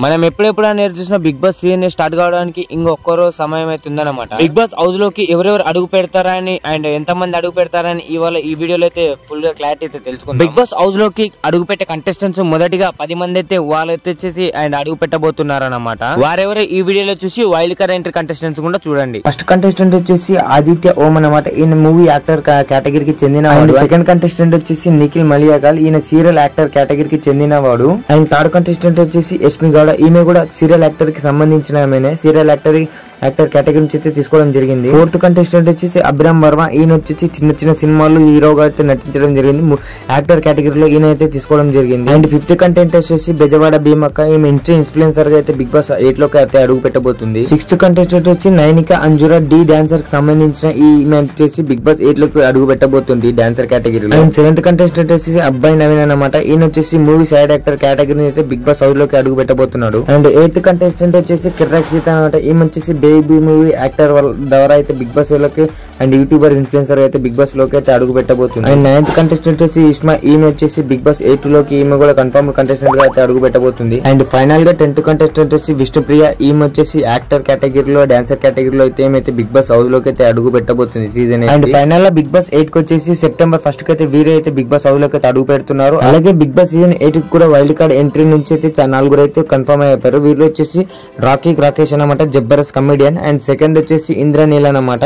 మనం ఎప్పుడెప్పుడైనా చూసిన big boss season start కావడానికి ఇంకొక రోజు సమయం అవుతుందన్నమాట. బిగ్ బాస్ హౌస్ లోకి ఎవరెవరు అడుగు పెడతారని అండ్ ఎంత మంది అడుగు పెడతారని ఇవాళ ఈ వీడియోలో అయితే ఫుల్ గా క్లారిటీ అయితే తెలుసుకుందాం. బిగ్ బాస్ హౌస్ లోకి అడుగు పెట్టే కంటెస్టెంట్స్ మొదటిగా 10 మంది అయితే వాళ్ళైతే వచ్చేసి అండ్ అడుగు పెట్టబోతున్నారన్నమాట. వారెవరో ఈ వీడియోలో చూసి వైల్డ్ కార్డ్ ఎంట్రీ కంటెస్టెంట్స్ కూడా చూడండి. ఫస్ట్ కంటెస్టెంట్ వచ్చేసి ఆదిత్య ఓం అన్నమాట. ఈయన మూవీ యాక్టర్ కేటగిరీకి చెందినవాడు. సెకండ్ కంటెస్టెంట్ వచ్చేసి నిఖిల్ మలియాగల్, ఈయన సీరియల్ యాక్టర్ కేటగిరీకి చెందినవాడు. అండ్ థర్డ్ కంటెస్టెంట్ వచ్చేసి యష్మి గౌడ, ఈమె కూడా సీరియల్ యాక్టర్ కి సంబంధించిన సీరియల్ యాక్టర్ కేటగిరీ నుంచి అయితే తీసుకోవడం జరిగింది. ఫోర్త్ కంటెస్టెంట్ వచ్చేసి అభిరామ్ వర్మ, ఈయన వచ్చేసి చిన్న చిన్న సినిమాలు హీరోగా అయితే నటించడం జరిగింది. యాక్టర్ కేటగిరీలో ఈయన అయితే తీసుకోవడం జరిగింది. అండ్ ఫిఫ్త్ కంటెంట్ వచ్చేసి బెజవాడ భీమక్క, ఈమె ఇన్ఫ్లుయెన్సర్ గా అయితే బిగ్ బాస్ 8 లోకి అయితే అడుగు పెట్టబోతుంది. సిక్స్త్ కంటెస్టెంట్ వచ్చి నైనిక అంజురా డి డాన్సర్ కి సంబంధించిన ఈమె వచ్చేసి బిగ్ బాస్ 8 లోకి అడుగు పెట్టబోతుంది డాన్సర్ కేటగిరీలో. అండ్ సెవెంత్ కంటెస్టెంట్ వచ్చేసి అబ్బాయి నవీన్ అన్నమాట. ఈయన వచ్చేసి మూవీ సైడ్ యాక్టర్ కేటగిరీ అయితే బిగ్ బాస్ హౌస్ లోకి అడుగు పెట్టబోతున్నాడు. అండ్ ఎయిత్ కంటెస్టెంట్ వచ్చేసి కిర్రాక్ సీత అనమాట. ఈమె వచ్చేసి బేబీ మూవీ యాక్టర్ ద్వారా అయితే బిగ్ బాస్ లోకి అండ్ యూట్యూబర్ ఇన్ఫ్లుయెన్సర్ అయితే బిగ్ బాస్ లోకి అయితే అడుగు పెట్టబోతుంది. అండ్ నైన్త్ కంటెస్టెంట్ వచ్చి ఇస్మా, ఈమె వచ్చేసి బిగ్ బాస్ 8 లోకి ఈమె కూడా కన్ఫర్మ్ కంటెస్టెంట్ గా అయితే అడుగు పెట్టబోతుంది. అండ్ ఫైనల్ గా 10th కంటెస్టెంట్ వచ్చి విష్ణుప్రియ, ఈమె వచ్చేసి యాక్టర్ కేటగిరీలో డాన్సర్ కేటగిరీలో అయితే ఏమైతే బిగ్ బాస్ హౌస్ లోకి అయితే అడుగు పెట్టబోతుంది సీజన్. అండ్ ఫైనల్ గా బిగ్ బాస్ 8 కి వచ్చేసి సెప్టెంబర్ 1 కి అయితే వీరే అయితే బిగ్ బాస్ హౌస్ లోకి అయితే అడుగు పెడుతున్నారు. అలాగే బిగ్ బాస్ సీజన్ 8 కి కూడా వైల్డ్ కార్డ్ ఎంట్రీ నుంచి అయితే 4 అయితే కన్ఫర్మ్ అయిపోయారు. వీళ్ళు వచ్చేసి రాకేష్ అన్నమాట, జబర్దస్త్ కమెడియన్. అండ్ సెకండ్ వచ్చేసి ఇంద్రనీల్ అన్నమాట.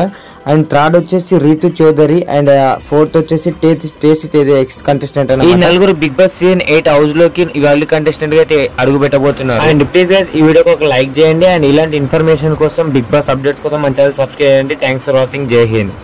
అండ్ థర్డ్ వచ్చేసి రీతు చౌదరి. అండ్ ఫోర్త్ వచ్చేసి టేసి ఎక్స్ కంటెస్టెంట్ అన్నమాట. ఈ నలుగురు బిగ్ బాస్ సీజన్ 8 హౌస్ లోకి వైల్డ్ కంటెస్టెంట్ గా అయితే అడుగు పెట్టబోతున్నారు. అండ్ ప్లీజ్ గైస్ ఈ వీడియోకి ఒక లైక్ చేయండి. అండ్ ఇలాంటి ఇన్ఫర్మేషన్ కోసం బిగ్ బాస్ అప్డేట్స్ కోసం మన ఛానల్ సబ్స్క్రైబ్ చేయండి. Thanks for watching. జై హింద్.